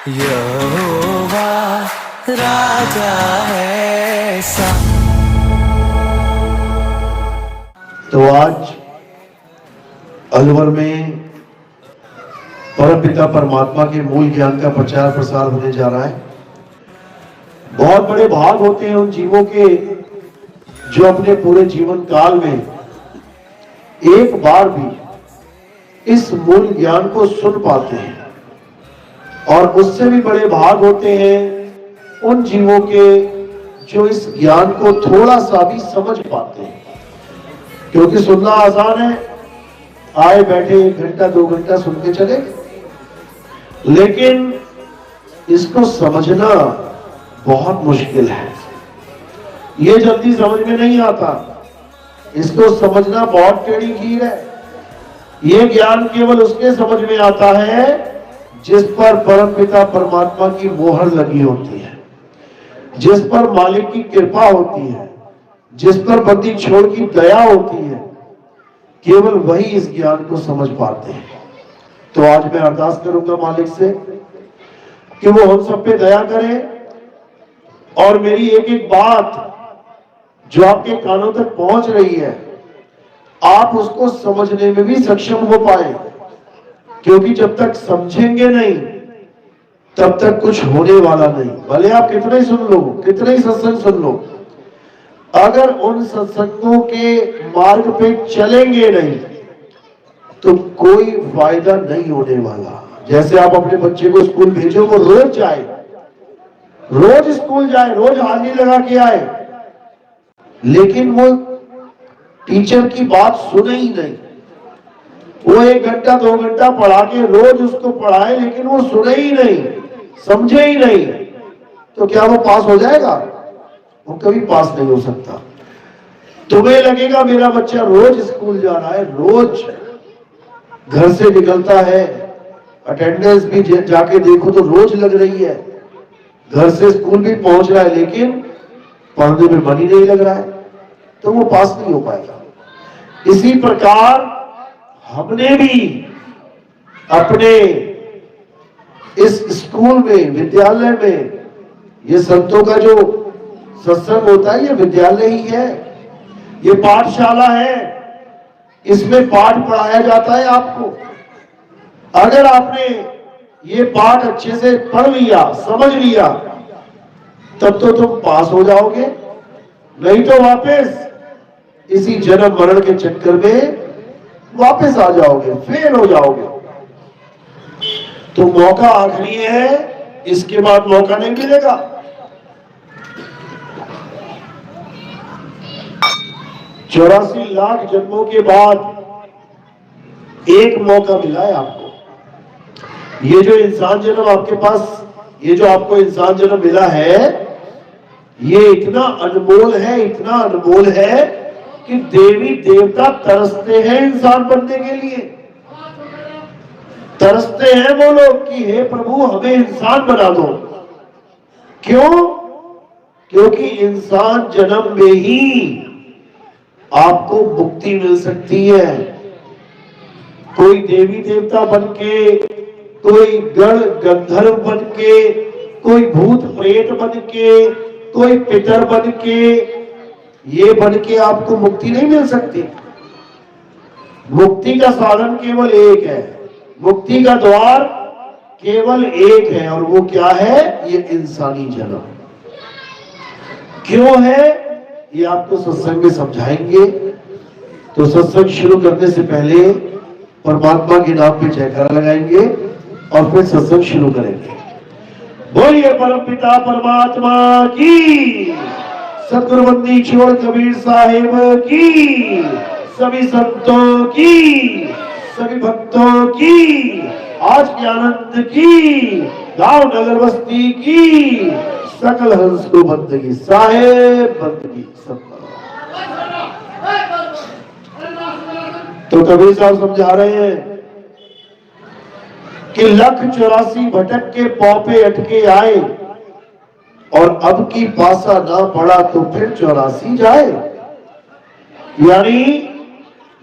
यहोवा राजा है सा। तो आज अलवर में परमपिता परमात्मा के मूल ज्ञान का प्रचार प्रसार होने जा रहा है। बहुत बड़े भाग होते हैं उन जीवों के जो अपने पूरे जीवन काल में एक बार भी इस मूल ज्ञान को सुन पाते हैं, और उससे भी बड़े भाग होते हैं उन जीवों के जो इस ज्ञान को थोड़ा सा भी समझ पाते हैं। क्योंकि सुनना आसान है, आए बैठे 1 घंटा 2 घंटा सुन के चले, लेकिन इसको समझना बहुत मुश्किल है। ये जल्दी समझ में नहीं आता, इसको समझना बहुत टेढ़ी खीर है। ये ज्ञान केवल उसके समझ में आता है जिस पर परमपिता परमात्मा की मोहर लगी होती है, जिस पर मालिक की कृपा होती है, जिस पर बंदी छोड़ की दया होती है। केवल वही इस ज्ञान को समझ पाते हैं। तो आज मैं अरदास करूंगा मालिक से कि वो हम सब पे दया करे, और मेरी एक एक बात जो आपके कानों तक पहुंच रही है, आप उसको समझने में भी सक्षम हो पाए। क्योंकि जब तक समझेंगे नहीं तब तक कुछ होने वाला नहीं। भले आप कितना ही सुन लो, कितना ही सत्संग सुन लो, अगर उन सत्संगों के मार्ग पे चलेंगे नहीं तो कोई फायदा नहीं होने वाला। जैसे आप अपने बच्चे को स्कूल भेजो, वो रोज जाए, रोज स्कूल जाए, रोज हाजिरी लगा के आए, लेकिन वो टीचर की बात सुने ही नहीं। वो 1 घंटा 2 घंटा पढ़ा के रोज उसको पढ़ाए, लेकिन वो सुने ही नहीं, समझे ही नहीं, तो क्या वो पास हो जाएगा? वो कभी पास नहीं हो सकता। तुम्हें लगेगा मेरा बच्चा रोज स्कूल जा रहा है, रोज घर से निकलता है, अटेंडेंस भी जाके देखो तो रोज लग रही है, घर से स्कूल भी पहुंच रहा है, लेकिन पढ़ने में मन ही नहीं लग रहा है, तो वो पास नहीं हो पाएगा। इसी प्रकार हमने भी अपने इस स्कूल में, विद्यालय में, ये संतों का जो सत्संग होता है, ये विद्यालय ही है, ये पाठशाला है, इसमें पाठ पढ़ाया जाता है आपको। अगर आपने ये पाठ अच्छे से पढ़ लिया, समझ लिया, तब तो तुम पास हो जाओगे, नहीं तो वापस इसी जन्म मरण के चक्कर में वापस आ जाओगे, फेल हो जाओगे। तो मौका आखिरी है, इसके बाद मौका नहीं मिलेगा। 84 लाख जन्मों के बाद एक मौका मिला है आपको। ये जो इंसान जन्म आपके पास, ये जो आपको इंसान जन्म मिला है, ये इतना अनमोल है, इतना अनमोल है कि देवी देवता तरसते हैं इंसान बनने के लिए। तरसते हैं वो लोग कि हे प्रभु हमें इंसान बना दो। क्यों? क्योंकि इंसान जन्म में ही आपको मुक्ति मिल सकती है। कोई देवी देवता बनके, कोई गण गंधर्व बनके, कोई भूत प्रेत बनके, कोई पितर बनके, ये बनके आपको मुक्ति नहीं मिल सकती। मुक्ति का साधन केवल एक है, मुक्ति का द्वार केवल एक है, और वो क्या है? ये इंसानी जन्म। क्यों है ये आपको सत्संग में समझाएंगे। तो सत्संग शुरू करने से पहले परमात्मा के नाम पे जयकारा लगाएंगे और फिर सत्संग शुरू करेंगे। बोलिए परमपिता परमात्मा की, सतगुरु बंदी छोड़ कबीर साहिब की, सभी संतों की, सभी भक्तों की, आज के आनंद की, गांव नगर बस्ती की, सकल हंस को बंदगी साहेब बंदगी सब। तो कबीर साहब समझा रहे हैं कि 1,84 भटक के पौपे अटके आए, और अब की पासा ना पड़ा तो फिर 84 जाए। यानी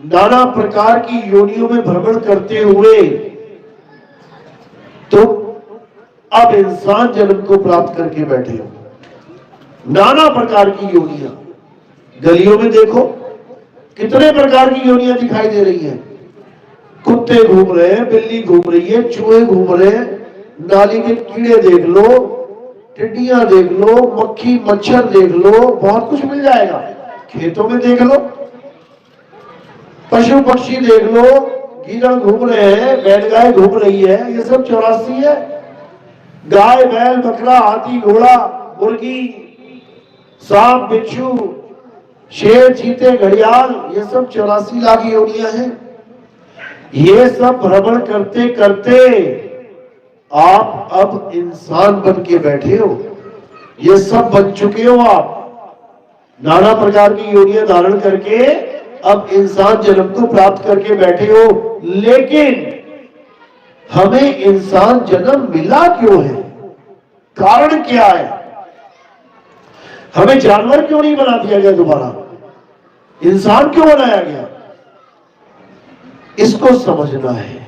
नाना प्रकार की योनियों में भ्रमण करते हुए तो अब इंसान जन्म को प्राप्त करके बैठे हो। नाना प्रकार की योनियां, गलियों में देखो कितने प्रकार की योनियां दिखाई दे रही हैं। कुत्ते घूम रहे हैं, बिल्ली घूम रही है, चूहे घूम रहे हैं, नाली के कीड़े देख लो, टिड्डियां देख लो, मक्खी मच्छर देख लो, बहुत कुछ मिल जाएगा। खेतों में देख लो, पशु पक्षी देख लो, गिरह घूम रहे हैं, बैलगाय घूम रही है, ये सब 84 है। गाय बैल बकरा हाथी घोड़ा मुर्गी सांप बिच्छू शेर चीते घड़ियाल, ये सब 84 लाख योनियां हैं। ये सब भ्रमण करते करते आप अब इंसान बन के बैठे हो। ये सब बन चुके हो आप, नाना प्रकार की योनियां धारण करके अब इंसान जन्म को प्राप्त करके बैठे हो। लेकिन हमें इंसान जन्म मिला क्यों है? कारण क्या है? हमें जानवर क्यों नहीं बना दिया गया, दोबारा इंसान क्यों बनाया गया? इसको समझना है।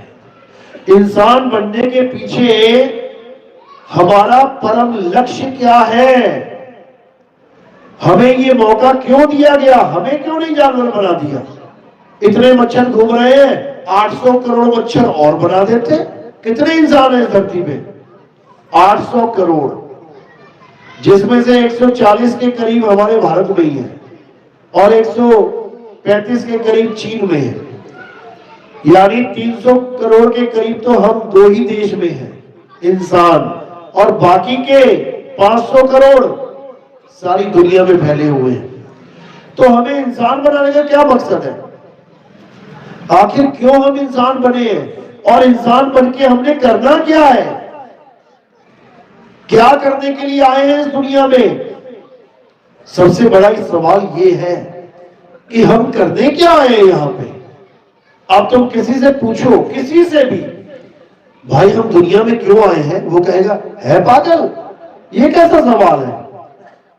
इंसान बनने के पीछे हमारा परम लक्ष्य क्या है? हमें ये मौका क्यों दिया गया? हमें क्यों नहीं जानवर बना दिया? इतने मच्छर घूम रहे हैं, 800 करोड़ मच्छर और बना देते। कितने इंसान हैं इस धरती पे? 800 करोड़, जिसमें से 140 के करीब हमारे भारत में ही है और 135 के करीब चीन में है। यानी 300 करोड़ के करीब तो हम दो ही देश में हैं इंसान, और बाकी के 500 करोड़ सारी दुनिया में फैले हुए हैं। तो हमें इंसान बनाने का क्या मकसद है? आखिर क्यों हम इंसान बने हैं? और इंसान बन के हमने करना क्या है? क्या करने के लिए आए हैं इस दुनिया में? सबसे बड़ा सवाल ये है कि हम करने क्या आए हैं यहां पे। अब तुम किसी से पूछो, किसी से भी, भाई हम दुनिया में क्यों आए हैं, वो कहेगा है पागल, ये कैसा सवाल है?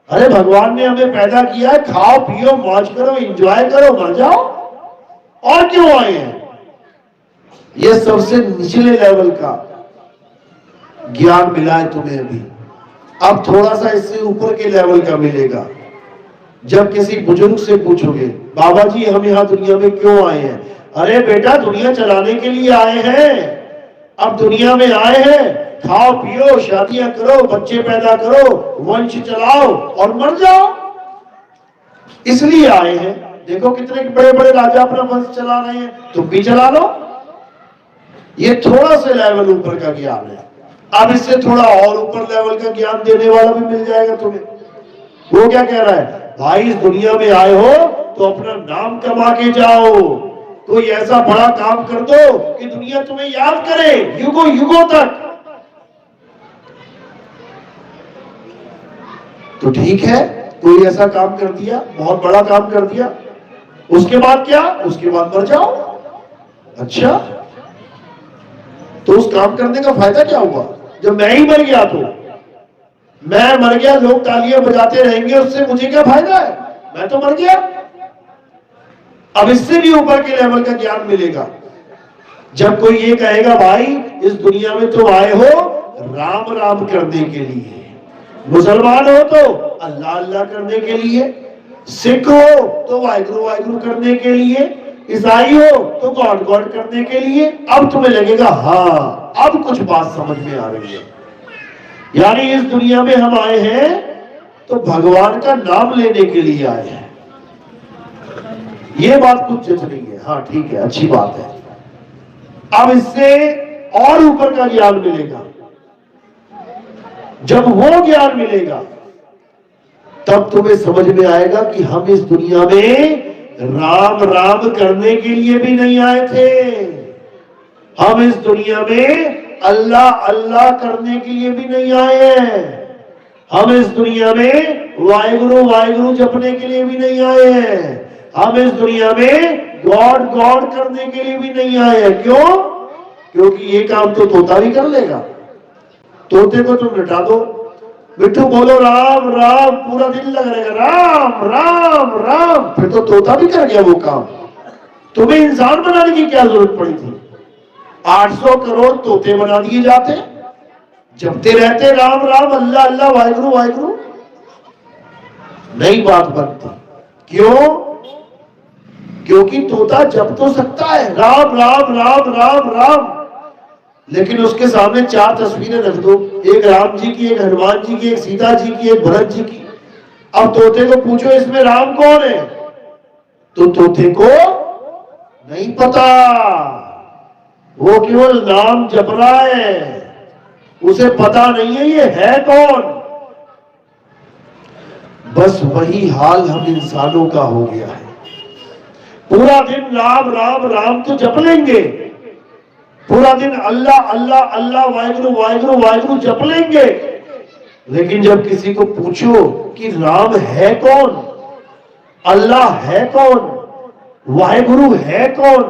अरे भगवान ने हमें पैदा किया है, खाओ पियो मौज करो एंजॉय करो मर जाओ, और क्यों आए हैं? ये सबसे निचले लेवल का ज्ञान मिला है तुम्हें अभी। अब थोड़ा सा इससे ऊपर के लेवल का मिलेगा जब किसी बुजुर्ग से पूछोगे, बाबा जी हम यहां दुनिया में क्यों आए हैं? अरे बेटा दुनिया चलाने के लिए आए हैं। अब दुनिया में आए हैं, खाओ पियो शादियां करो बच्चे पैदा करो वंश चलाओ और मर जाओ, इसलिए आए हैं। देखो कितने बड़े बड़े राजा अपना वंश चला रहे हैं, तुम भी चला लो। ये थोड़ा सा लेवल ऊपर का ज्ञान है। अब इससे थोड़ा और ऊपर लेवल का ज्ञान देने वाला भी मिल जाएगा तुम्हें। वो क्या कह रहा है? भाई इस दुनिया में आए हो तो अपना नाम कमा के जाओ, कोई ऐसा बड़ा काम कर दो कि दुनिया तुम्हें याद करे युगों युगों तक। तो ठीक है, कोई ऐसा काम कर दिया, बहुत बड़ा काम कर दिया, उसके बाद क्या? उसके बाद मर जाओ। अच्छा, तो उस काम करने का फायदा क्या हुआ? जब मैं ही मर गया तो मैं मर गया, लोग तालियां बजाते रहेंगे, उससे मुझे क्या फायदा है? मैं तो मर गया। अब इससे भी ऊपर के लेवल का ज्ञान मिलेगा जब कोई ये कहेगा भाई इस दुनिया में तुम आए हो राम राम करने के लिए, मुसलमान हो तो अल्लाह अल्लाह करने के लिए, सिख हो तो वाहिगुरु वाहिगुरु करने के लिए, ईसाई हो तो गॉड गॉड करने के लिए। अब तुम्हें लगेगा हाँ अब कुछ बात समझ में आ रही है। यानी इस दुनिया में हम आए हैं तो भगवान का नाम लेने के लिए आए हैं। ये बात कुछ जच रही है? हाँ ठीक है, अच्छी बात है। अब इससे और ऊपर का ज्ञान मिलेगा। जब वो ज्ञान मिलेगा तब तुम्हें समझ में आएगा कि हम इस दुनिया में राम राम करने के लिए भी नहीं आए थे। हम इस दुनिया में अल्लाह अल्लाह करने के लिए भी नहीं आए हैं। हम इस दुनिया में वाहिगुरु वाहिगुरु जपने के लिए भी नहीं आए हैं। हम इस दुनिया में गॉड गॉड करने के लिए भी नहीं आए हैं। क्यों? क्योंकि ये काम तो तोता भी कर लेगा। तोते को तुम लिटा दो, मिट्टू बोलो राम राम, पूरा दिन लग रहेगा राम राम राम, फिर तो तोता भी कर गया वो काम। तुम्हें इंसान बनाने की क्या जरूरत पड़ी थी? 800 करोड़ तोते बना दिए जाते, जपते रहते राम राम, अल्लाह अल्लाह, वाहिगुरु वाहिगुरु, नहीं बात बनती। क्यों? क्योंकि तोता जप तो सकता है राम राम राम राम राम, लेकिन उसके सामने 4 तस्वीरें रख दो, एक राम जी की, एक हनुमान जी की, एक सीता जी की, एक भरत जी की। अब तोते को पूछो इसमें राम कौन है, तो तोते को नहीं पता, वो केवल नाम जप रहा है, उसे पता नहीं है ये है कौन। बस वही हाल हम इंसानों का हो गया है। पूरा दिन राम राम राम तो जप लेंगे, पूरा दिन अल्लाह अल्लाह अल्लाह, वाहिगुरु वाहिगुरु वाहिगुरु जप लेंगे, लेकिन जब किसी को पूछो कि राम है कौन, अल्लाह है कौन, वाहिगुरु है कौन,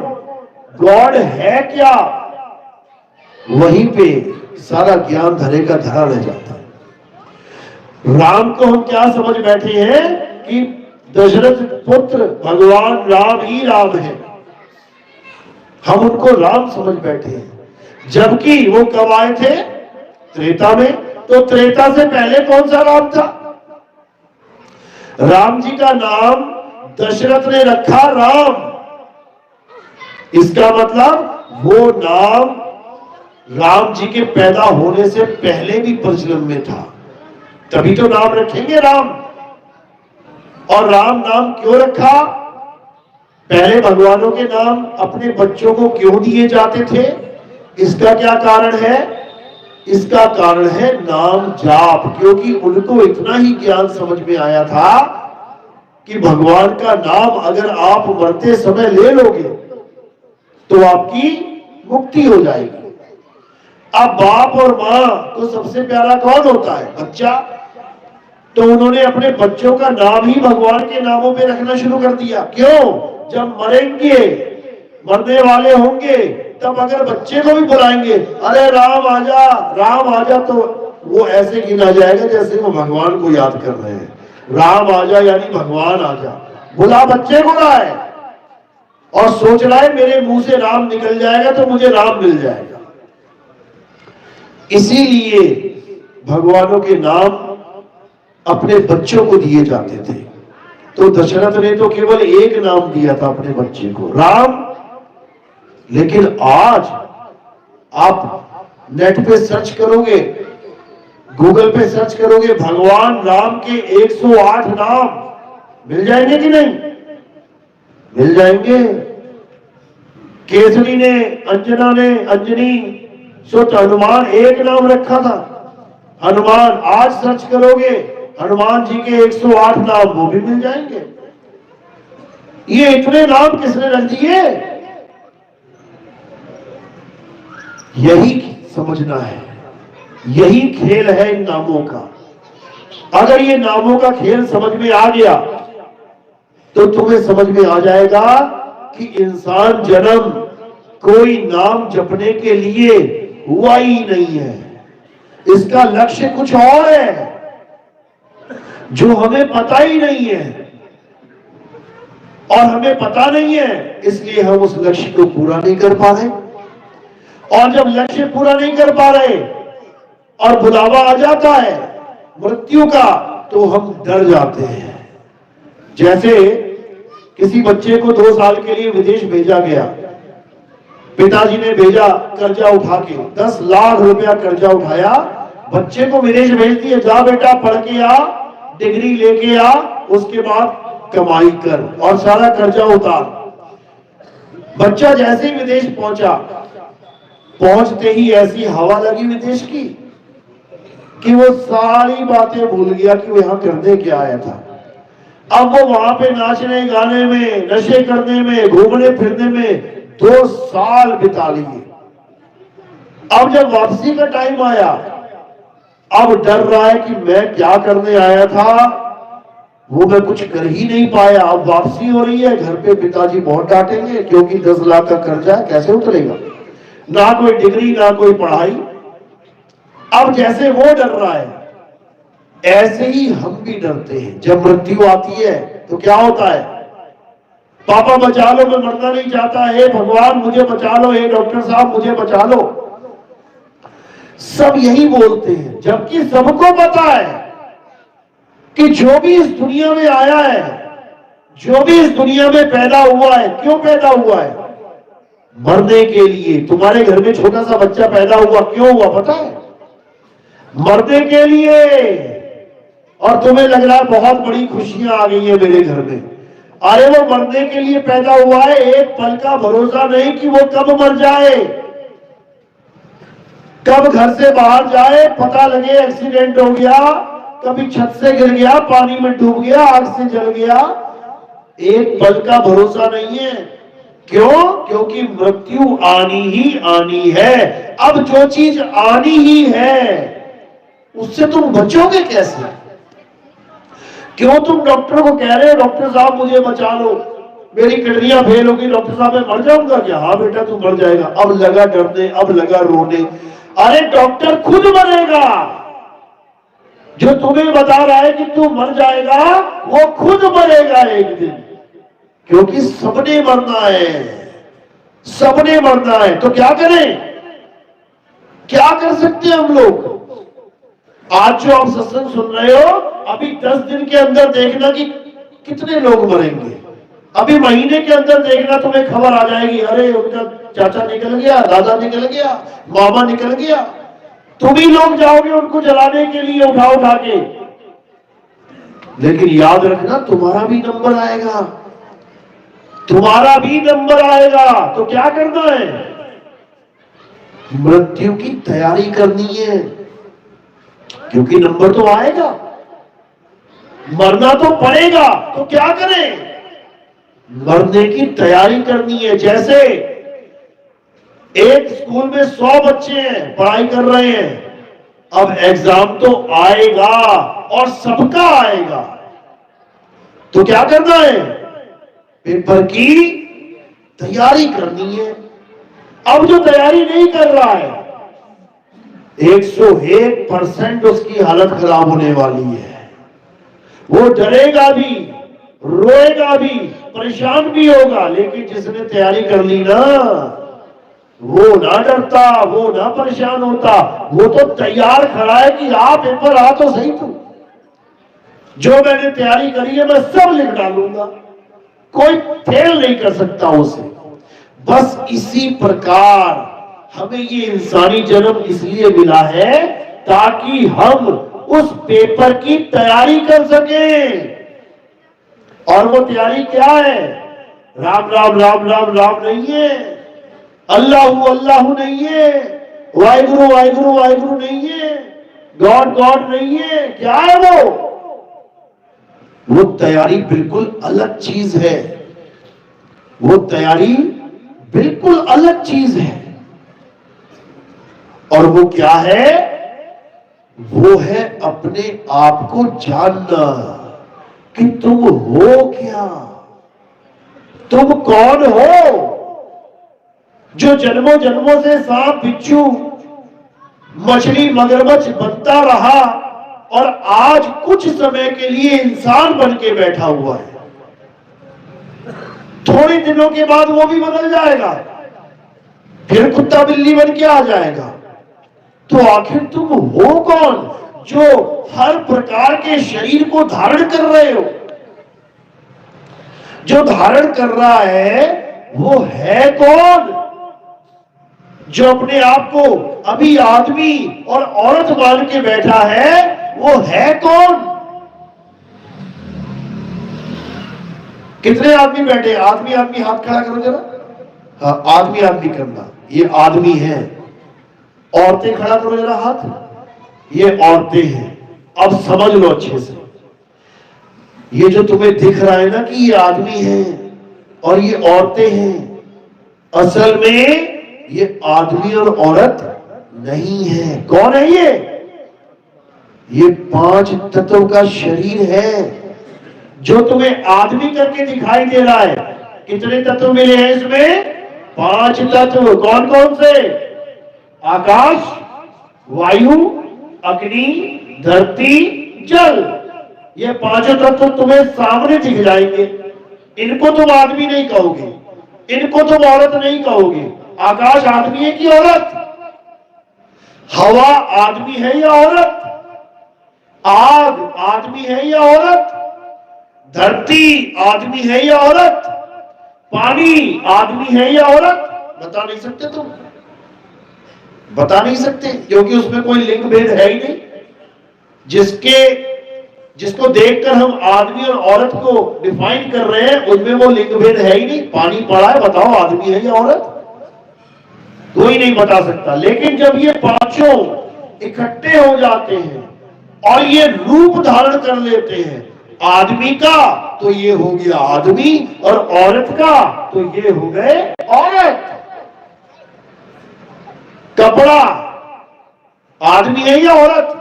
गॉड है क्या, वहीं पे सारा ज्ञान धरे का धरा रह जाता है। राम को हम क्या समझ बैठे हैं कि दशरथ पुत्र भगवान राम ही राम है, हम उनको राम समझ बैठे हैं, जबकि वो कब आए थे? त्रेता में। तो त्रेता से पहले कौन सा राम था? राम जी का नाम दशरथ ने रखा राम, इसका मतलब वो नाम राम जी के पैदा होने से पहले भी प्रचलन में था, तभी तो नाम रखेंगे राम। और राम नाम क्यों रखा? पहले भगवानों के नाम अपने बच्चों को क्यों दिए जाते थे? इसका क्या कारण है? इसका कारण है नाम जाप, क्योंकि उनको इतना ही ज्ञान समझ में आया था कि भगवान का नाम अगर आप मरते समय ले लोगे तो आपकी मुक्ति हो जाएगी। अब बाप और मां को सबसे प्यारा कौन होता है? बच्चा। तो उन्होंने अपने बच्चों का नाम ही भगवान के नामों पे रखना शुरू कर दिया। क्यों? जब मरेंगे, मरने वाले होंगे, तब अगर बच्चे को भी बुलाएंगे, अरे राम आजा, तो वो ऐसे गिना जाएगा जैसे वो भगवान को याद कर रहे हैं। राम आजा यानी भगवान आजा। बुला बच्चे को रहा है और सोच रहा है मेरे मुंह से राम निकल जाएगा तो मुझे राम मिल जाएगा। इसीलिए भगवानों के नाम अपने बच्चों को दिए जाते थे। तो दशरथ ने तो केवल एक नाम दिया था अपने बच्चे को, राम। लेकिन आज आप नेट पे सर्च करोगे, गूगल पे सर्च करोगे, भगवान राम के 108 नाम मिल जाएंगे कि नहीं? मिल जाएंगे। केसरी ने, अंजना ने, अंजनी सोच हनुमान एक नाम रखा था हनुमान। आज सर्च करोगे हनुमान जी के 108 नाम, वो भी मिल जाएंगे। ये इतने नाम किसने रख दिए? यही समझना है, यही खेल है इन नामों का। अगर ये नामों का खेल समझ में आ गया तो तुम्हें समझ में आ जाएगा कि इंसान जन्म कोई नाम जपने के लिए हुआ ही नहीं है। इसका लक्ष्य कुछ और है जो हमें पता ही नहीं है, और हमें पता नहीं है इसलिए हम उस लक्ष्य को पूरा नहीं कर पा रहे। और जब लक्ष्य पूरा नहीं कर पा रहे और बुलावा आ जाता है मृत्यु का, तो हम डर जाते हैं। जैसे किसी बच्चे को 2 साल के लिए विदेश भेजा गया, पिताजी ने भेजा कर्जा उठा के, 10 लाख रुपया कर्जा उठाया, बच्चे को विदेश भेज दिए, जा बेटा पढ़ के आ, डिग्री लेके आ, उसके बाद कमाई कर और सारा कर्जा उतार। बच्चा जैसे ही विदेश पहुंचा, पहुंचते ही ऐसी हवा लगी विदेश की कि वो सारी बातें भूल गया कि वो यहां करने क्या आया था। अब वो वहां पे नाचने गाने में, नशे करने में, घूमने फिरने में 2 साल बिता लिए। अब जब वापसी का टाइम आया, अब डर रहा है कि मैं क्या करने आया था, वो मैं कुछ कर ही नहीं पाया। अब वापसी हो रही है, घर पे पिताजी बहुत डांटेंगे क्योंकि 10 लाख का कर्जा है, कैसे उतरेगा? ना कोई डिग्री, ना कोई पढ़ाई। अब जैसे वो डर रहा है, ऐसे ही हम भी डरते हैं। जब मृत्यु आती है तो क्या होता है? पापा बचा लो, मैं मरना नहीं चाहता, हे भगवान मुझे बचा लो, हे डॉक्टर साहब मुझे बचा लो। सब यही बोलते हैं, जबकि सबको पता है कि जो भी इस दुनिया में आया है, जो भी इस दुनिया में पैदा हुआ है, क्यों पैदा हुआ है? मरने के लिए। तुम्हारे घर में छोटा सा बच्चा पैदा हुआ, क्यों हुआ पता है? मरने के लिए। और तुम्हें लग रहा है बहुत बड़ी खुशियां आ गई है मेरे घर में। अरे वो मरने के लिए पैदा हुआ है, एक पल का भरोसा नहीं कि वो कब मर जाए, कब घर से बाहर जाए, पता लगे एक्सीडेंट हो गया, कभी छत से गिर गया, पानी में डूब गया, आग से जल गया। एक पल का भरोसा नहीं है। क्यों? क्योंकि मृत्यु आनी ही आनी है। अब जो चीज आनी ही है उससे तुम बचोगे कैसे? क्यों तुम डॉक्टर को कह रहे हो, डॉक्टर साहब मुझे बचा लो, मेरी किडनियां फेल होगी, डॉक्टर साहब मैं मर जाऊंगा क्या? हाँ बेटा तू मर जाएगा। अब लगा डरने, अब लगा रोने। अरे डॉक्टर खुद मरेगा। जो तुम्हें बता रहा है कि तू मर जाएगा, वो खुद मरेगा एक दिन। क्योंकि सबने मरना है, सबने मरना है। तो क्या करें? क्या कर सकते हैं हम लोग? आज जो आप सत्संग सुन रहे हो, अभी 10 दिन के अंदर देखना कि कितने लोग मरेंगे। अभी महीने के अंदर देखना तुम्हें खबर आ जाएगी, अरे उनका चाचा निकल गया, दादा निकल गया, मामा निकल गया। तुम ही लोग जाओगे उनको जलाने के लिए उठा उठा के। लेकिन याद रखना तुम्हारा भी नंबर आएगा, तुम्हारा भी नंबर आएगा। तो क्या करना है? मृत्यु की तैयारी करनी है, क्योंकि नंबर तो आएगा, मरना तो पड़ेगा। तो क्या करें? मरने की तैयारी करनी है। जैसे एक स्कूल में 100 बच्चे हैं, पढ़ाई कर रहे हैं, अब एग्जाम तो आएगा और सबका आएगा। तो क्या करना है? पेपर की तैयारी करनी है। अब जो तैयारी नहीं कर रहा है, 101% उसकी हालत खराब होने वाली है। वो डरेगा भी, रोएगा भी, परेशान भी होगा। लेकिन जिसने तैयारी कर ली ना, वो ना डरता, वो ना परेशान होता, वो तो तैयार खड़ा है कि आ पेपर आ तो सही। तू जो मैंने तैयारी करी है मैं सब लिख डालूंगा, कोई फेल नहीं कर सकता उसे। बस इसी प्रकार हमें ये इंसानी जन्म इसलिए मिला है ताकि हम उस पेपर की तैयारी कर सकें। और वो तैयारी क्या है? राम राम राम राम राम नहीं है, अल्लाहू अल्लाहू नहीं है, वाहिगुरु वाहिगुरु वाहिगुरु नहीं है, गॉड गॉड नहीं है। क्या है वो तैयारी बिल्कुल अलग चीज है। वो तैयारी बिल्कुल अलग चीज है। और वो क्या है? वो है अपने आप को जानना कि तुम हो क्या, तुम कौन हो। जो जन्मों जन्मों से सांप बिच्छू मछली मगरमच्छ बनता रहा और आज कुछ समय के लिए इंसान बन के बैठा हुआ है, थोड़े दिनों के बाद वो भी बदल जाएगा, फिर कुत्ता बिल्ली बन के आ जाएगा। तो आखिर तुम हो कौन जो हर प्रकार के शरीर को धारण कर रहे हो? जो धारण कर रहा है वो है कौन? जो अपने आप को अभी आदमी और औरत मान के बैठा है वो है कौन? कितने आदमी बैठे? आदमी आदमी हाथ खड़ा करो जरा। हाँ, आदमी आदमी करना, ये आदमी है। औरतें खड़ा करो जरा हाथ, ये औरतें हैं। अब समझ लो अच्छे से, ये जो तुम्हें दिख रहा है ना कि ये आदमी है और ये औरतें हैं, असल में ये आदमी और औरत नहीं है। कौन है ये 5 तत्व का शरीर है जो तुम्हें आदमी करके दिखाई दे रहा है। कितने तत्व मिले हैं इसमें? 5 तत्व। कौन कौन से? आकाश, वायु, अग्नि, धरती, जल। ये 5 तत्व तुम्हें सामने दिख जाएंगे। इनको तुम आदमी नहीं कहोगे, इनको तुम औरत नहीं कहोगे। आकाश आदमी है कि औरत? हवा आदमी है या औरत? आग आदमी है या औरत? धरती आदमी है या औरत? पानी आदमी है या औरत? बता नहीं सकते तुम, बता नहीं सकते, क्योंकि उसमें कोई लिंग भेद है ही नहीं। जिसको देखकर हम आदमी और औरत को डिफाइन कर रहे हैं, उनमें वो लिंग भेद है ही नहीं। पानी पड़ा है, बताओ आदमी है या औरत? कोई नहीं बता सकता। लेकिन जब ये पांचों इकट्ठे हो जाते हैं और ये रूप धारण कर लेते हैं, आदमी का तो ये हो गया आदमी, और औरत का तो ये हो गए औरत। कपड़ा आदमी है या औरत?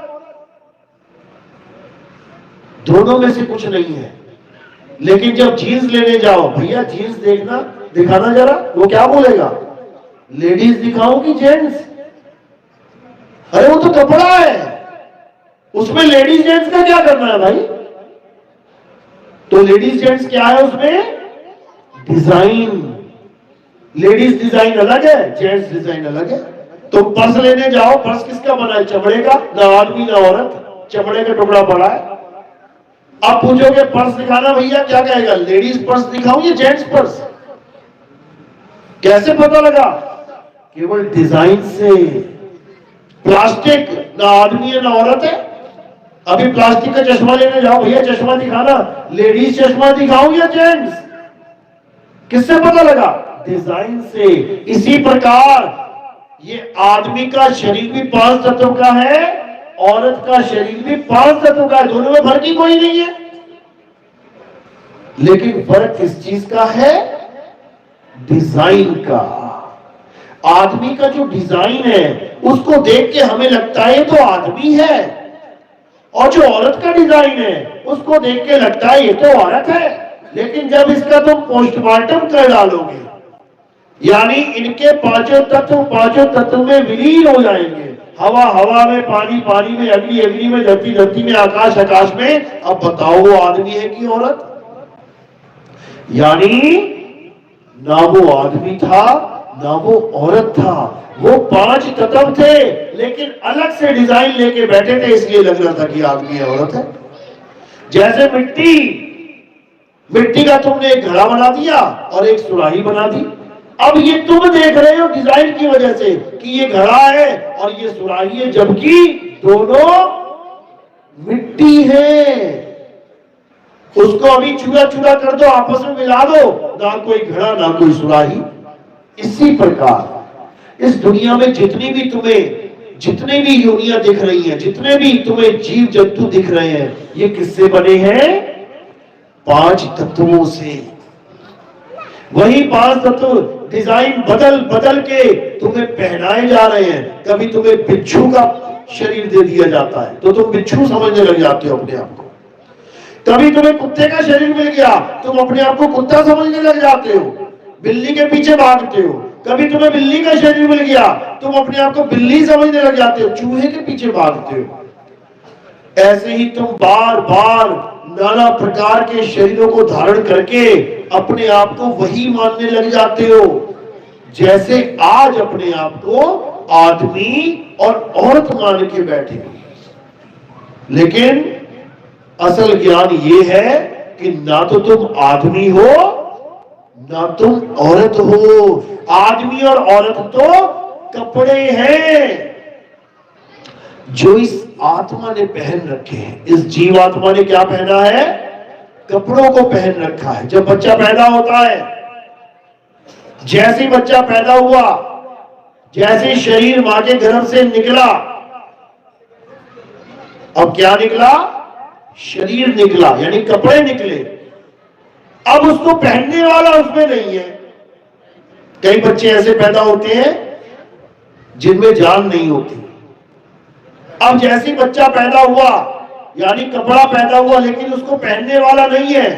दोनों में से कुछ नहीं है। लेकिन जब जीन्स लेने जाओ, भैया जीन्स देखना, दिखाना जरा, वो क्या बोलेगा? लेडीज दिखाओ कि जेंट्स? अरे वो तो कपड़ा है, उसमें लेडीज जेंट्स का क्या करना है भाई? तो लेडीज जेंट्स क्या है उसमें? डिजाइन। लेडीज डिजाइन अलग है, जेंट्स डिजाइन अलग है। तुम पर्स लेने जाओ, पर्स किसका बना है? चमड़े का। ना आदमी ना औरत, चमड़े का टुकड़ा पड़ा है। अब पूछोगे पर्स दिखाना भैया, क्या कहेगा? लेडीज पर्स दिखाऊं या जेंट्स पर्स? कैसे पता लगा? केवल डिजाइन से। प्लास्टिक ना आदमी है ना औरत है। अभी प्लास्टिक का चश्मा लेने जाओ, भैया चश्मा दिखाना, लेडीज चश्मा दिखाऊं या जेंट्स? किससे पता लगा? डिजाइन से। इसी प्रकार ये आदमी का शरीर भी 5 तत्व का है, औरत का शरीर भी 5 तत्व का है। दोनों में फर्क ही कोई नहीं है। लेकिन फर्क किस चीज का है? डिजाइन का। आदमी का जो डिजाइन है, उसको देख के हमें लगता है ये तो आदमी है, और जो औरत का डिजाइन है, उसको देख के लगता है ये तो औरत है। लेकिन जब इसका तुम पोस्टमार्टम कर डालोगे, यानी इनके पांचों तत्व में विलीन हो जाएंगे। हवा हवा में, पानी पानी में, अग्नि अग्नि में, धरती धरती में, आकाश आकाश में। अब बताओ वो आदमी है कि औरत? यानी ना वो आदमी था ना वो औरत था। वो 5 तत्व थे, लेकिन अलग से डिजाइन लेके बैठे थे, इसलिए लग रहा था कि आदमी है औरत है। जैसे मिट्टी का तुमने एक घड़ा बना दिया और एक सुराही बना दी। अब ये तुम देख रहे हो डिजाइन की वजह से कि ये घड़ा है और ये सुराही है, जबकि दोनों मिट्टी है। उसको अभी चूरा चूरा कर दो, आपस में मिला दो, ना कोई घड़ा ना कोई सुराही। इसी प्रकार इस दुनिया में जितने भी योनियां दिख रही हैं, जितने भी तुम्हें जीव जंतु दिख रहे हैं, ये किससे बने हैं? 5 तत्वों से। वही 5 तत्व डिजाइन बदल बदल के तुम्हें पहनाए जा रहे हैं। कभी तुम्हें बिच्छू का शरीर दे दिया जाता है तो तुम बिच्छू समझने लग जाते हो अपने आप को। कभी तुम्हें कुत्ते का शरीर मिल गया, तुम अपने आप को कुत्ता समझने लग जाते हो, बिल्ली के पीछे भागते हो। कभी तुम्हें बिल्ली का शरीर मिल गया, तुम अपने आप को बिल्ली समझने लग जाते हो, चूहे के पीछे भागते हो। ऐसे ही तुम बार बार नाना प्रकार के शरीरों को धारण करके अपने आप को वही मानने लग जाते हो, जैसे आज अपने आप को आदमी और औरत मान के बैठे। लेकिन असल ज्ञान ये है कि ना तो तुम आदमी हो ना तुम औरत हो। आदमी और औरत तो कपड़े हैं जो इस आत्मा ने पहन रखे हैं। इस जीवात्मा ने क्या पहना है? कपड़ों को पहन रखा है। जब बच्चा पैदा होता है, जैसे बच्चा पैदा हुआ, जैसे शरीर मां के गर्भ से निकला, अब क्या निकला? शरीर निकला, यानी कपड़े निकले। अब उसको पहनने वाला उसमें नहीं है। कई बच्चे ऐसे पैदा होते हैं जिनमें जान नहीं होती। अब जैसे बच्चा पैदा हुआ, यानी कपड़ा पैदा हुआ, लेकिन उसको पहनने वाला नहीं है,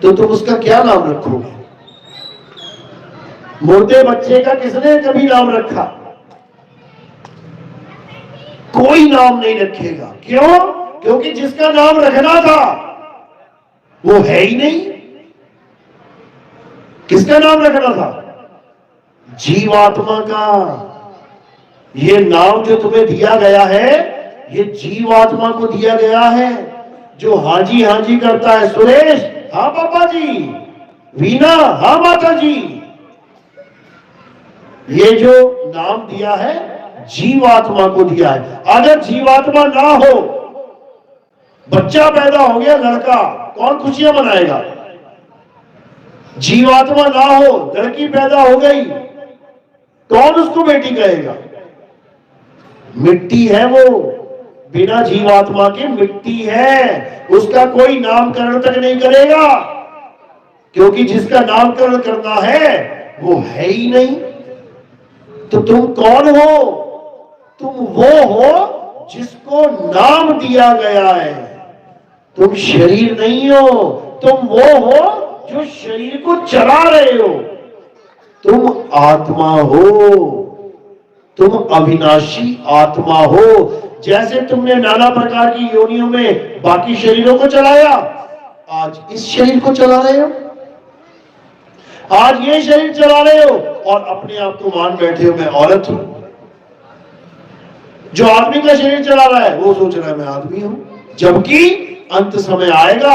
तो तुम उसका क्या नाम रखोगे? मुर्दे बच्चे का किसने कभी नाम रखा? कोई नाम नहीं रखेगा। क्यों? क्योंकि जिसका नाम रखना था वो है ही नहीं। किसका नाम रखना था? जीवात्मा का। ये नाम जो तुम्हें दिया गया है, ये जीवात्मा को दिया गया है, जो हाजी हाजी करता है। सुरेश, हाँ पापा जी। वीना, हाँ माता जी। ये जो नाम दिया है जीवात्मा को दिया है। अगर जीवात्मा ना हो, बच्चा पैदा हो गया लड़का, कौन खुशियां मनाएगा? जीवात्मा ना हो, लड़की पैदा हो गई, कौन उसको बेटी कहेगा? मिट्टी है वो, बिना जीवात्मा के मिट्टी है, उसका कोई नामकरण तक नहीं करेगा, क्योंकि जिसका नामकरण करना है वो है ही नहीं। तो तुम कौन हो? तुम वो हो जिसको नाम दिया गया है। तुम शरीर नहीं हो, तुम वो हो जो शरीर को चला रहे हो। तुम आत्मा हो, तुम अविनाशी आत्मा हो। जैसे तुमने नाना प्रकार की योनियों में बाकी शरीरों को चलाया, आज इस शरीर को चला रहे हो, आज ये शरीर चला रहे हो, और अपने आप को मान बैठे हो मैं औरत हूं। जो आदमी का शरीर चला रहा है वो सोच रहा है मैं आदमी हूं, जबकि अंत समय आएगा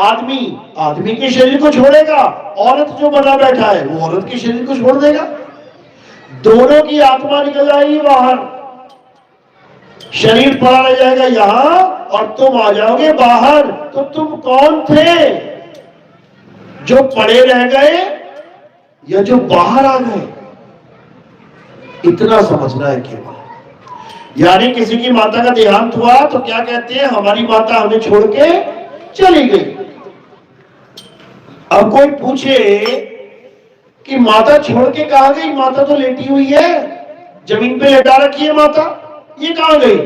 आदमी आदमी के शरीर को छोड़ेगा, औरत जो बना बैठा है वो औरत के शरीर को छोड़ देगा। दोनों की आत्मा निकल जाएगी बाहर, शरीर पड़ा रह जाएगा यहां और तुम आ जाओगे बाहर। तो तुम कौन थे? जो पड़े रह गए या जो बाहर आ गए? इतना समझना है केवल। यानी किसी की माता का देहांत हुआ तो क्या कहते हैं? हमारी माता हमें छोड़ के चली गई। अब कोई पूछे कि माता छोड़ के कहां गई? माता तो लेटी हुई है, जमीन पे लेटा रखी है माता, ये कहां गई?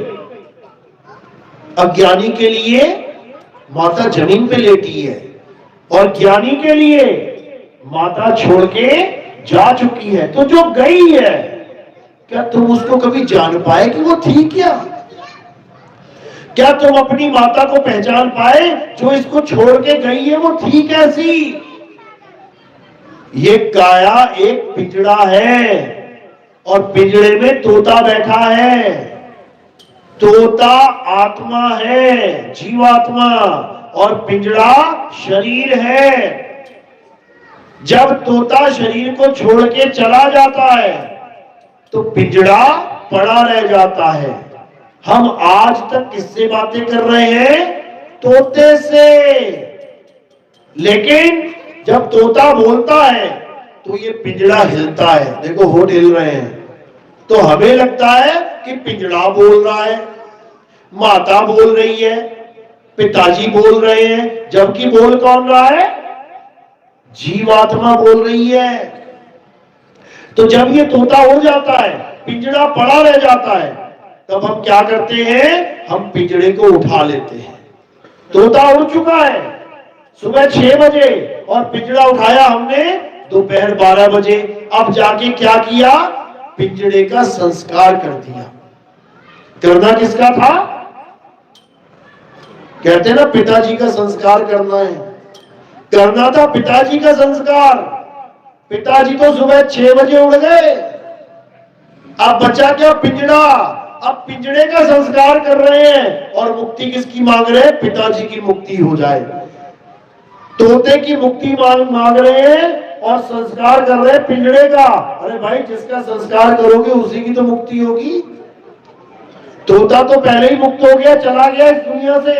अज्ञानी के लिए माता जमीन पे लेटी है, और ज्ञानी के लिए माता छोड़ के जा चुकी है। तो जो गई है, क्या तुम उसको कभी जान पाए कि वो थी क्या? क्या तुम अपनी माता को पहचान पाए जो इसको छोड़ के गई है वो थी कैसी? ये काया एक पिंजड़ा है, और पिंजड़े में तोता बैठा है। तोता आत्मा है, जीवात्मा, और पिंजड़ा शरीर है। जब तोता शरीर को छोड़ के चला जाता है तो पिंजड़ा पड़ा रह जाता है। हम आज तक किससे बातें कर रहे हैं? तोते से। लेकिन जब तोता बोलता है तो ये पिंजड़ा हिलता है। देखो होठ हिल रहे हैं, तो हमें लगता है कि पिंजड़ा बोल रहा है, माता बोल रही है, पिताजी बोल रहे हैं, जबकि बोल कौन रहा है? जीवात्मा बोल रही है। तो जब ये तोता उड़ जाता है, पिंजड़ा पड़ा रह जाता है, तब हम क्या करते हैं? हम पिंजड़े को उठा लेते हैं। तोता उड़ चुका है सुबह 6 बजे, और पिंजड़ा उठाया हमने दोपहर 12 बजे। अब जाके क्या किया? पिंजड़े का संस्कार कर दिया। करना किसका था? कहते ना पिताजी का संस्कार करना है, करना था पिताजी का संस्कार। पिताजी तो सुबह 6 बजे उड़ गए, अब बचा क्या? पिंजड़ा। अब पिंजड़े का संस्कार कर रहे हैं, और मुक्ति किसकी मांग रहे हैं? पिताजी की मुक्ति हो जाए। तोते की मुक्ति मांग रहे हैं और संस्कार कर रहे हैं पिंजड़े का। अरे भाई, जिसका संस्कार करोगे उसी की तो मुक्ति होगी। तोता तो पहले ही मुक्त हो गया, चला गया इस दुनिया से,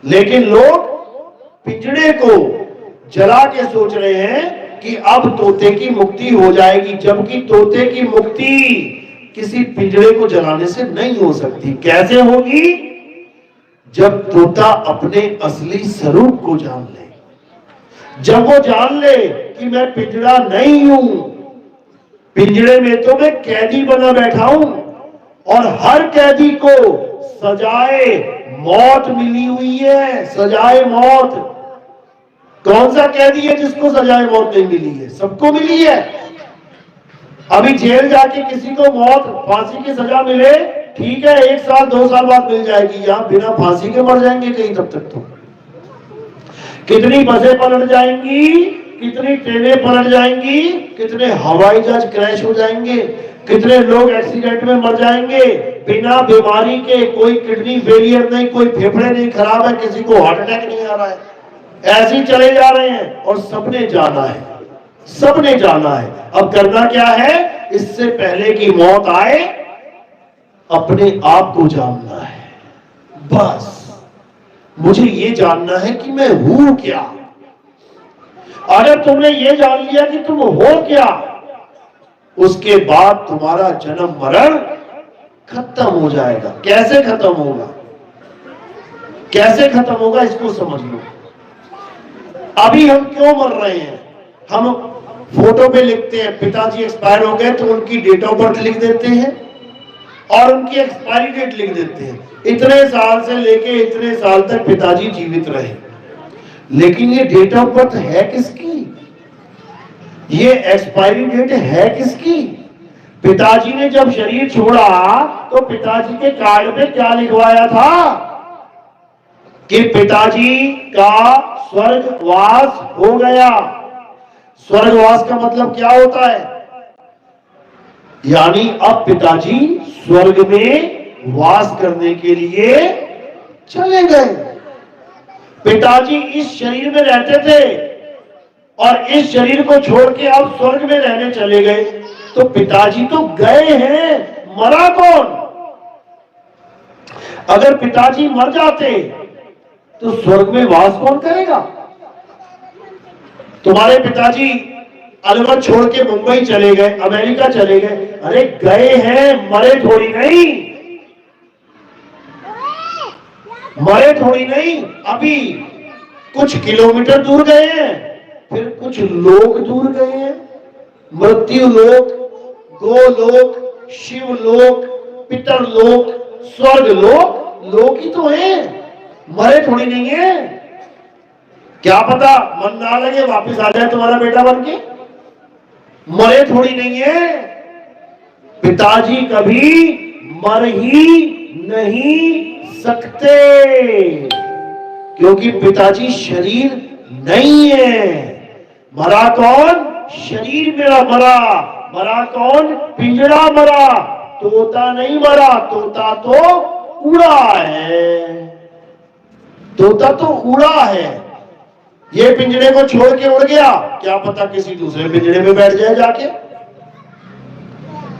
लेकिन लोग पिंजड़े को जला के सोच रहे हैं कि अब तोते की मुक्ति हो जाएगी, जबकि तोते की मुक्ति किसी पिंजड़े को जलाने से नहीं हो सकती। कैसे होगी? जब तोता अपने असली स्वरूप को जान ले, जब वो जान ले कि मैं पिंजड़ा नहीं हूं, पिंजड़े में तो मैं कैदी बना बैठा हूं, और हर कैदी को सजाए मौत मिली हुई है। सजाए मौत। कौन सा कैदी है जिसको सजाए मौत नहीं मिली है? सबको मिली है। अभी जेल जाके किसी को मौत फांसी की सजा मिले, ठीक है, 1 साल 2 साल बाद मिल जाएगी। यहां बिना फांसी के मर जाएंगे कहीं तब तक। तो कितनी बसें पलट जाएंगी, कितनी ट्रेनें पलट जाएंगी, कितने हवाई जहाज क्रैश हो जाएंगे, कितने लोग एक्सीडेंट में मर जाएंगे बिना बीमारी के, कोई किडनी फेलियर नहीं, कोई फेफड़े नहीं खराब है, किसी को हार्ट अटैक नहीं आ रहा है, ऐसे ही चले जा रहे हैं। और सबने जाना है, सबने जाना है। अब करना क्या है, इससे पहले कि मौत आए अपने आप को जानना है। बस मुझे ये जानना है कि मैं हूं क्या। अगर तुमने ये जान लिया कि तुम हो क्या, उसके बाद तुम्हारा जन्म मरण खत्म हो जाएगा। कैसे खत्म होगा, कैसे खत्म होगा, इसको समझ लो। अभी हम क्यों मर रहे हैं, हम फोटो पे लिखते हैं पिताजी एक्सपायर हो गए तो उनकी डेट ऑफ बर्थ लिख देते हैं और उनकी एक्सपायरी डेट लिख देते हैं। इतने साल से लेके इतने साल तक पिताजी जीवित रहे, लेकिन ये डेट ऑफ बर्थ है किसकी, ये एक्सपायरी डेट है किसकी। पिताजी ने जब शरीर छोड़ा तो पिताजी के कार्ड पे क्या लिखवाया था कि पिताजी का स्वर्गवास हो गया। स्वर्गवास का मतलब क्या होता है, यानी अब पिताजी स्वर्ग में वास करने के लिए चले गए। पिताजी इस शरीर में रहते थे और इस शरीर को छोड़ के अब स्वर्ग में रहने चले गए, तो पिताजी तो गए हैं, मरा कौन। अगर पिताजी मर जाते तो स्वर्ग में वास कौन करेगा। तुम्हारे पिताजी अलवर छोड़ के मुंबई चले गए, अमेरिका चले गए, अरे गए हैं, मरे थोड़ी नहीं, मरे थोड़ी नहीं। अभी कुछ किलोमीटर दूर गए हैं, फिर कुछ लोक दूर गए हैं। मृत्यु लोक, गोलोक, शिवलोक, पितर लोक, स्वर्ग लोक, लोक ही तो है, मरे थोड़ी नहीं है। क्या पता मन ना लगे वापस आ जाए तुम्हारा बेटा बन के, मरे थोड़ी नहीं है। पिताजी कभी मर ही नहीं सकते, क्योंकि पिताजी शरीर नहीं है। मरा कौन, शरीर मेरा मरा। मरा कौन, पिंजरा मरा, तोता नहीं मरा, तोता तो उड़ा है, तोता तो उड़ा है। ये पिंजरे को छोड़ के उड़ गया, क्या पता किसी दूसरे पिंजरे में बैठ जाए जाके,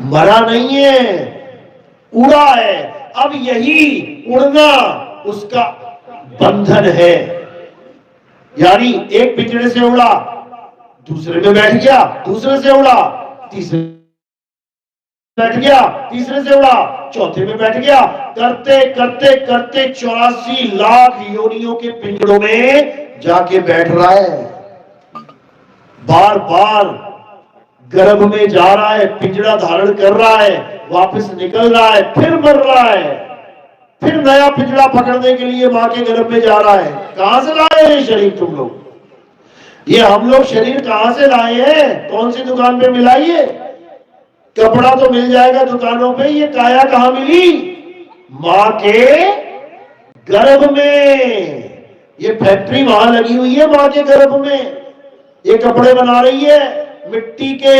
मरा नहीं है, उड़ा है। अब यही उड़ना उसका बंधन है, यानी एक पिंजरे से उड़ा, दूसरे में बैठ गया, दूसरे से उड़ा, तीसरे बैठ गया, तीसरे से उड़ा, चौथे में बैठ गया, करते करते करते 84 लाख योनियों के पिंजरों में जाके बैठ रहा है। बार बार गर्भ में जा रहा है, पिंजरा धारण कर रहा है, वापस निकल रहा है, फिर मर रहा है, फिर नया पिंजरा पकड़ने के लिए मां के गर्भ में जा रहा है। कहां से लाए हैं शरीर तुम लोग, ये हम लोग शरीर कहां से लाए हैं, कौन सी दुकान पे मिलाइए। कपड़ा तो मिल जाएगा दुकानों पे, ये काया कहां मिली, मां के गर्भ में। ये फैक्ट्री वहां लगी हुई है मां के गर्भ में, ये कपड़े बना रही है मिट्टी के,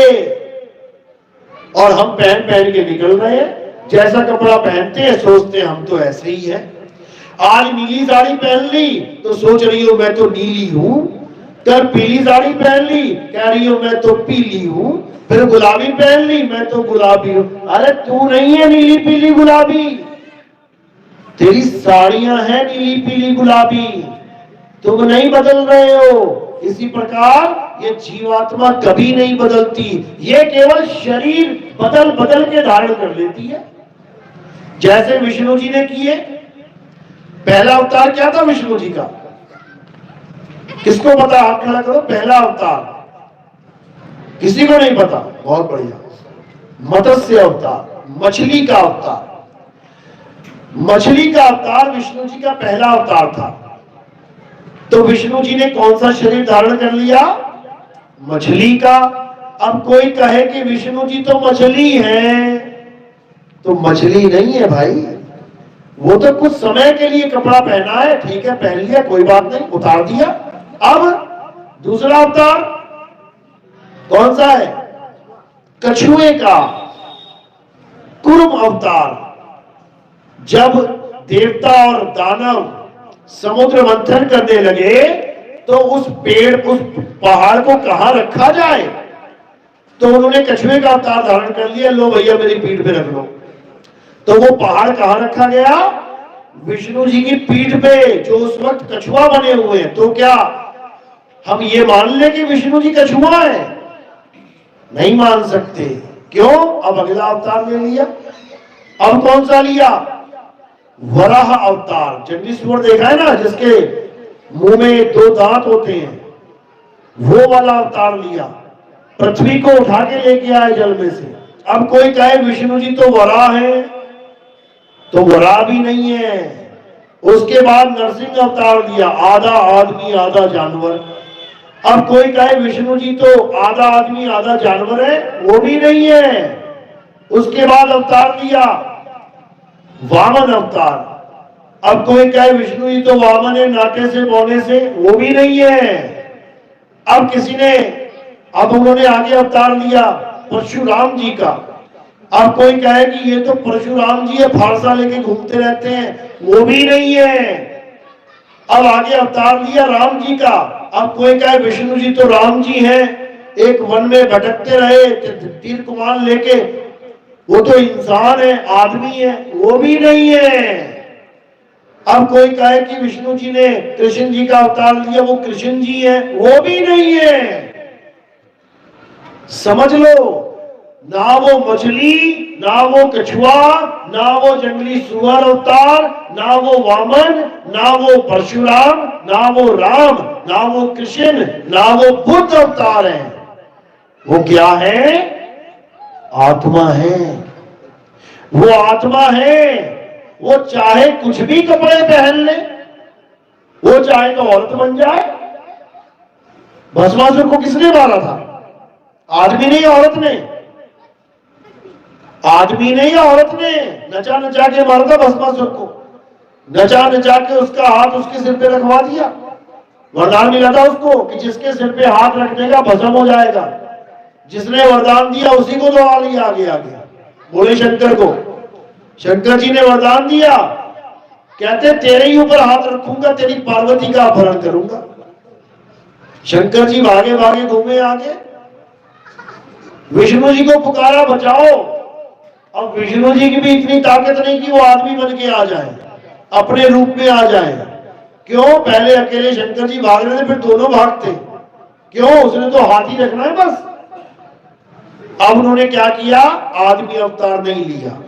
और हम पहन पहन के निकल रहे हैं। जैसा कपड़ा पहनते हैं सोचते हैं हम तो ऐसे ही है। आज नीली साड़ी पहन ली तो सोच रही हो मैं तो नीली हूं, कल पीली साड़ी पहन ली कह रही हो मैं तो पीली हूं, फिर गुलाबी पहन ली मैं तो गुलाबी हूं। अरे तू नहीं है नीली पीली गुलाबी, तेरी साड़ियां हैं नीली पीली गुलाबी, तुम नहीं बदल रहे हो। इसी प्रकार ये जीवात्मा कभी नहीं बदलती, ये केवल शरीर बदल बदल के धारण कर लेती है। जैसे विष्णु जी ने किए, पहला अवतार क्या था विष्णु जी का, किसको पता, हाथ खड़ा करो। पहला अवतार किसी को नहीं पता, बहुत बढ़िया। मत्स्य अवतार, मछली का अवतार, मछली का अवतार विष्णु जी का पहला अवतार था। तो विष्णु जी ने कौन सा शरीर धारण कर लिया, मछली का। अब कोई कहे कि विष्णु जी तो मछली है, तो मछली नहीं है भाई, वो तो कुछ समय के लिए कपड़ा पहना है, ठीक है पहन लिया कोई बात नहीं, उतार दिया। अब दूसरा अवतार कौन सा है, कछुए का। कुर्म अवतार। जब देवता और दानव समुद्र मंथन करने लगे तो उस पहाड़ को कहां रखा जाए, तो उन्होंने कछुए का अवतार धारण कर लिया। लो भैया मेरी पीठ पे रख लो। तो वो पहाड़ कहां रखा गया? विष्णु जी की पीठ पे, जो उस वक्त कछुआ बने हुए हैं। तो क्या हम ये मान ले कि विष्णु जी कछुआ है? नहीं मान सकते। क्यों? अब अगला अवतार ले लिया। अब कौन सा लिया? वराह अवतार। जंगली सुअर देखा है ना, जिसके मुंह में 2 दांत होते हैं, वो वाला अवतार लिया। पृथ्वी को उठा के लेके आए जल में से। अब कोई कहे विष्णु जी तो वराह है, तो वराह भी नहीं है। उसके बाद नरसिंह अवतार दिया, आधा आदमी आधा जानवर। अब कोई कहे विष्णु जी तो आधा आदमी आधा जानवर है, वो भी नहीं है। उसके बाद अवतार दिया वामन अवतार। अब कोई कहे विष्णु जी तो वामन है, नाटे से बौने से, वो भी नहीं है। अब किसी ने, अब उन्होंने आगे अवतार लिया परशुराम जी का। अब कोई कहे कि ये तो परशुराम जी है, फारसा लेके घूमते रहते हैं, वो भी नहीं है। अब आगे अवतार लिया राम जी का। अब कोई कहे विष्णु जी तो राम जी हैं, एक वन में भटकते रहे तीर कमान लेके, वो तो इंसान है, आदमी है, वो भी नहीं है। अब कोई कहे कि विष्णु जी ने कृष्ण जी का अवतार लिया, वो कृष्ण जी है, वो भी नहीं है। समझ लो, ना वो मछली, ना वो कछुआ, ना वो जंगली सुअर अवतार, ना वो वामन, ना वो परशुराम, ना वो राम, ना वो कृष्ण, ना वो बुद्ध अवतार है। वो क्या है? आत्मा है। वो आत्मा है। वो चाहे कुछ भी कपड़े पहन ले, वो चाहे तो औरत बन जाए। भस्मासुर को किसने मारा था? आदमी नहीं, औरत ने। आदमी नहीं, औरत ने नचा नचा के मारा था भस्मासुर को। नचा नचा के उसका हाथ उसके सिर पे रखवा दिया। वरदान मिला था उसको कि जिसके सिर पे हाथ रख देगा भस्म हो जाएगा। जिसने वरदान दिया उसी को दौड़ा लिया आगे आगे। बोले शंकर को। शंकर जी ने वरदान दिया, कहते तेरे ही ऊपर हाथ रखूंगा, तेरी पार्वती का अपहरण करूंगा। शंकर जी भागे भागे घूमे आगे, विष्णु जी को पुकारा बचाओ। अब विष्णु जी की भी इतनी ताकत नहीं कि वो आदमी बन के आ जाए, अपने रूप में आ जाए। क्यों? पहले अकेले शंकर जी भाग रहे थे, फिर दोनों भागते। क्यों? उसने तो हाथी रखना है बस। अब उन्होंने क्या किया? आदमी अवतार नहीं लिया,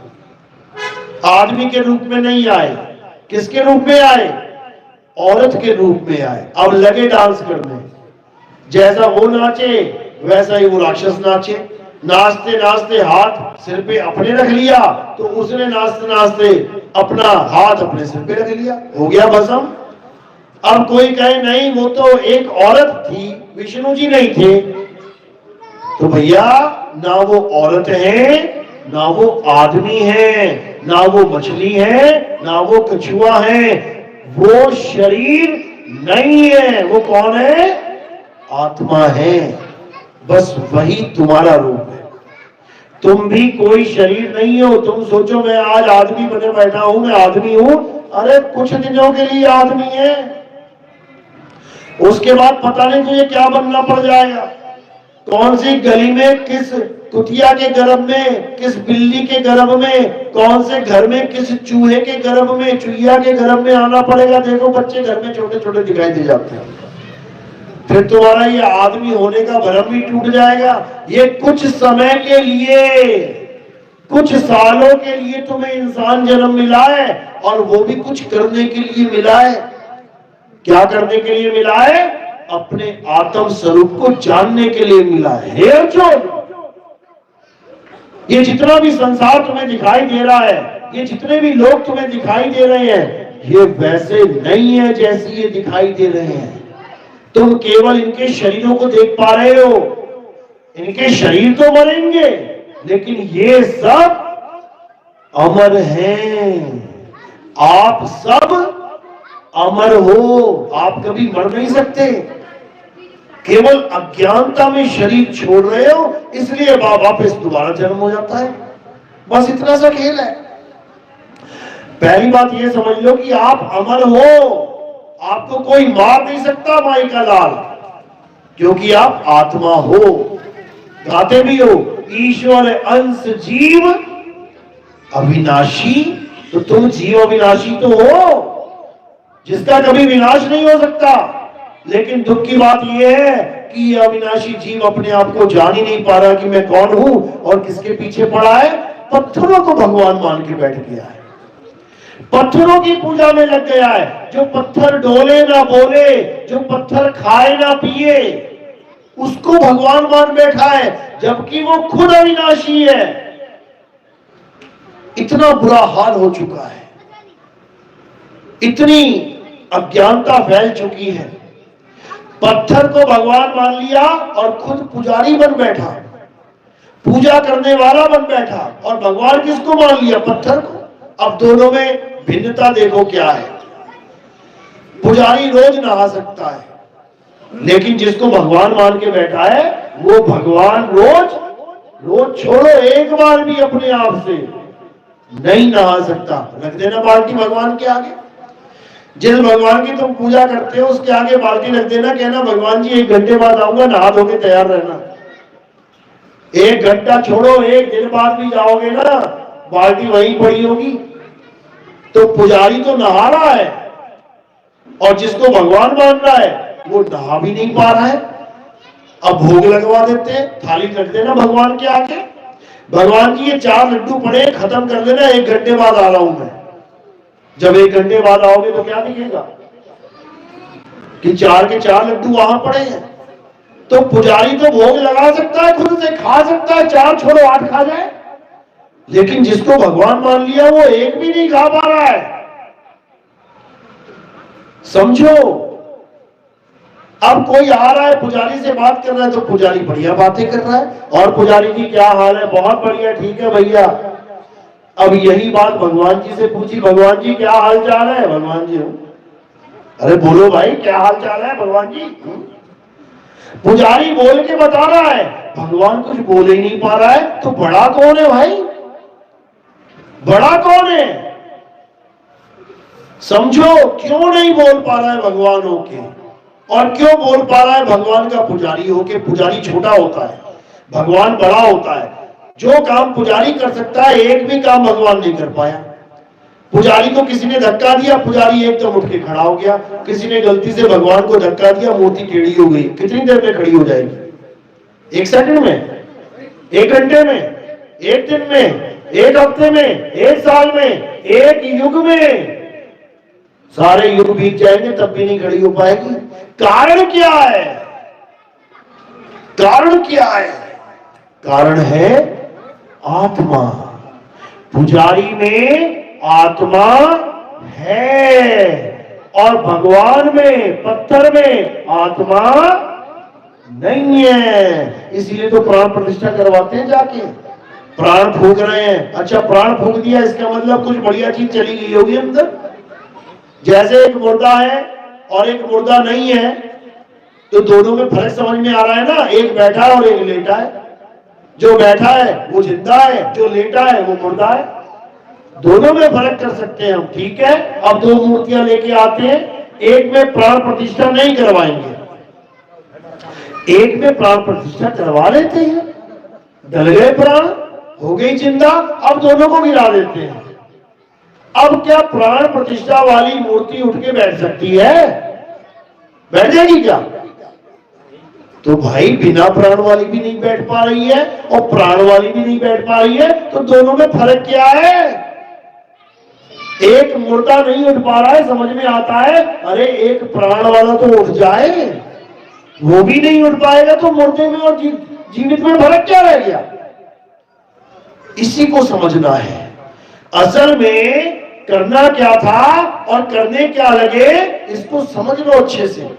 आदमी के रूप में नहीं आए। किसके रूप में आए? औरत के रूप में आए। अब लगे डांस करने। जैसा वो नाचे वैसा ही वो राक्षस नाचे। नाचते नाचते हाथ सिर पे अपने रख लिया, तो उसने नाचते नाचते अपना हाथ अपने सिर पे रख लिया, हो गया भस्म। अब कोई कहे नहीं वो तो एक औरत थी, विष्णु जी नहीं थे। तो भैया ना वो औरत है, ना वो आदमी है, ना वो मछली है, ना वो कछुआ है। वो शरीर नहीं है। वो कौन है? आत्मा है। बस वही तुम्हारा रूप है। तुम भी कोई शरीर नहीं हो। तुम सोचो मैं आज आदमी बने बैठा हूं, मैं आदमी हूं। अरे कुछ दिनों के लिए आदमी है, उसके बाद पता नहीं तुझे क्या बनना पड़ जाएगा। कौन सी गली में, किस कुतिया के गर्भ में, किस बिल्ली के गर्भ में, कौन से घर में, किस चूहे के गर्भ में, चुहिया के गर्भ में आना पड़ेगा। देखो बच्चे घर में छोटे छोटे दिखाई दे जाते हैं। फिर तुम्हारा ये आदमी होने का भ्रम भी टूट जाएगा। ये कुछ समय के लिए, कुछ सालों के लिए तुम्हें इंसान जन्म मिला है, और वो भी कुछ करने के लिए मिला है। क्या करने के लिए मिला है? अपने आत्म स्वरूप को जानने के लिए मिला है। हे अर्जुन, ये जितना भी संसार तुम्हें दिखाई दे रहा है, ये जितने भी लोग तुम्हें दिखाई दे रहे हैं, ये वैसे नहीं है जैसे ये दिखाई दे रहे हैं। तुम केवल इनके शरीरों को देख पा रहे हो। इनके शरीर तो मरेंगे, लेकिन ये सब अमर हैं। आप सब अमर हो। आप कभी मर नहीं सकते। केवल अज्ञानता में शरीर छोड़ रहे हो, इसलिए वापस दोबारा जन्म हो जाता है। बस इतना सा खेल है। पहली बात ये समझ लो कि आप अमर हो, आपको कोई मार नहीं सकता माई का लाल, क्योंकि आप आत्मा हो। गाते भी हो ईश्वर अंश जीव अविनाशी, तो तुम जीव अविनाशी तो हो, जिसका कभी विनाश नहीं हो सकता। लेकिन दुख की बात यह है कि ये अविनाशी जीव अपने आप को जान ही नहीं पा रहा कि मैं कौन हूं और किसके पीछे पड़ा है। पत्थरों को भगवान मान के बैठ गया है, पत्थरों की पूजा में लग गया है। जो पत्थर डोले ना बोले, जो पत्थर खाए ना पिए, उसको भगवान मान बैठा है, जबकि वो खुद अविनाशी है। इतना बुरा हाल हो चुका है, इतनी अज्ञानता फैल चुकी है। पत्थर को भगवान मान लिया और खुद पुजारी बन बैठा, पूजा करने वाला बन बैठा, और भगवान किसको मान लिया? पत्थर को। अब दोनों में भिन्नता देखो क्या है। पुजारी रोज नहा सकता है, लेकिन जिसको भगवान मान के बैठा है वो भगवान रोज छोड़ो, एक बार भी अपने आप से नहीं नहा सकता। रख देना बाल्टी भगवान के आगे, जिस भगवान की तुम पूजा करते हो उसके आगे बाल्टी रख देना, कहना भगवान जी 1 घंटे बाद आऊंगा, नहा धो के तैयार रहना। 1 घंटा छोड़ो, 1 दिन बाद भी जाओगे ना, बाल्टी वहीं पड़ी होगी। तो पुजारी तो नहा रहा है, और जिसको भगवान मान रहा है वो नहा भी नहीं पा रहा है। अब भोग लगवा देते हैं, थाली रख देना भगवान के आगे, भगवान जी ये 4 लड्डू पड़े, खत्म कर देना, 1 घंटे बाद आ रहा हूं मैं। जब 1 घंटे बाद आओगे तो क्या दिखेगा कि 4 के 4 लड्डू वहां पड़े हैं। तो पुजारी तो भोग लगा सकता है, खुद से खा सकता है, 4 छोड़ो 8 खा जाए, लेकिन जिसको भगवान मान लिया वो 1 भी नहीं खा पा रहा है। समझो, अब कोई आ रहा है पुजारी से बात कर रहा है तो पुजारी बढ़िया बातें कर रहा है, और पुजारी जी क्या हाल है? बहुत बढ़िया, ठीक है भैया। अब यही बात भगवान जी से पूछी, भगवान जी क्या हाल चाल है? भगवान जी अरे बोलो भाई क्या हाल चाल है भगवान जी? पुजारी बोल के बता रहा है, भगवान कुछ बोल ही नहीं पा रहा है। तो बड़ा कौन है भाई? बड़ा कौन है? समझो क्यों नहीं बोल पा रहा है भगवान होके, और क्यों बोल पा रहा है भगवान का पुजारी होके। पुजारी छोटा होता है, भगवान बड़ा होता है। जो काम पुजारी कर सकता है, एक भी काम भगवान नहीं कर पाया। पुजारी को किसी ने धक्का दिया, पुजारी एकदम उठ के खड़ा हो गया। किसी ने गलती से भगवान को धक्का दिया, मूर्ति टेढ़ी हो गई। कितनी देर में खड़ी हो जाएगी? 1 सेकंड में, 1 घंटे में, 1 दिन में, 1 हफ्ते में, 1 साल में, 1 युग में। सारे युग बीत जाएंगे तब भी नहीं खड़ी हो पाएगी। कारण क्या है? कारण क्या है? कारण है आत्मा। पुजारी में आत्मा है, और भगवान में, पत्थर में आत्मा नहीं है। इसीलिए तो प्राण प्रतिष्ठा करवाते हैं जाके। प्राण फूंक रहे हैं, अच्छा प्राण फूंक दिया, इसका मतलब कुछ बढ़िया चीज चली गई होगी अंदर। जैसे एक मुर्दा है और एक मुर्दा नहीं है, तो दोनों में फर्क समझ में आ रहा है ना। एक बैठा है और एक लेटा है। जो बैठा है वो जिंदा है, जो लेटा है वो मुर्दा है। दोनों में फर्क कर सकते हैं हम, ठीक है। अब 2 मूर्तियां लेके आते हैं, एक में प्राण प्रतिष्ठा नहीं करवाएंगे, एक में प्राण प्रतिष्ठा करवा लेते हैं। डल गए प्राण, हो गई जिंदा, अब दोनों को गिरा देते हैं। अब क्या प्राण प्रतिष्ठा वाली मूर्ति उठ के बैठ सकती है? बैठ जाएगी क्या? तो भाई बिना प्राण वाली भी नहीं बैठ पा रही है और प्राण वाली भी नहीं बैठ पा रही है, तो दोनों में फर्क क्या है? एक मुर्दा नहीं उठ पा रहा है, समझ में आता है, अरे एक प्राण वाला तो उठ जाए, वो भी नहीं उठ पाएगा, तो मुर्दे में और जीवित में फर्क क्या रह गया? इसी को समझना है। असल में करना क्या था और करने क्या लगे, इसको समझ लो अच्छे से।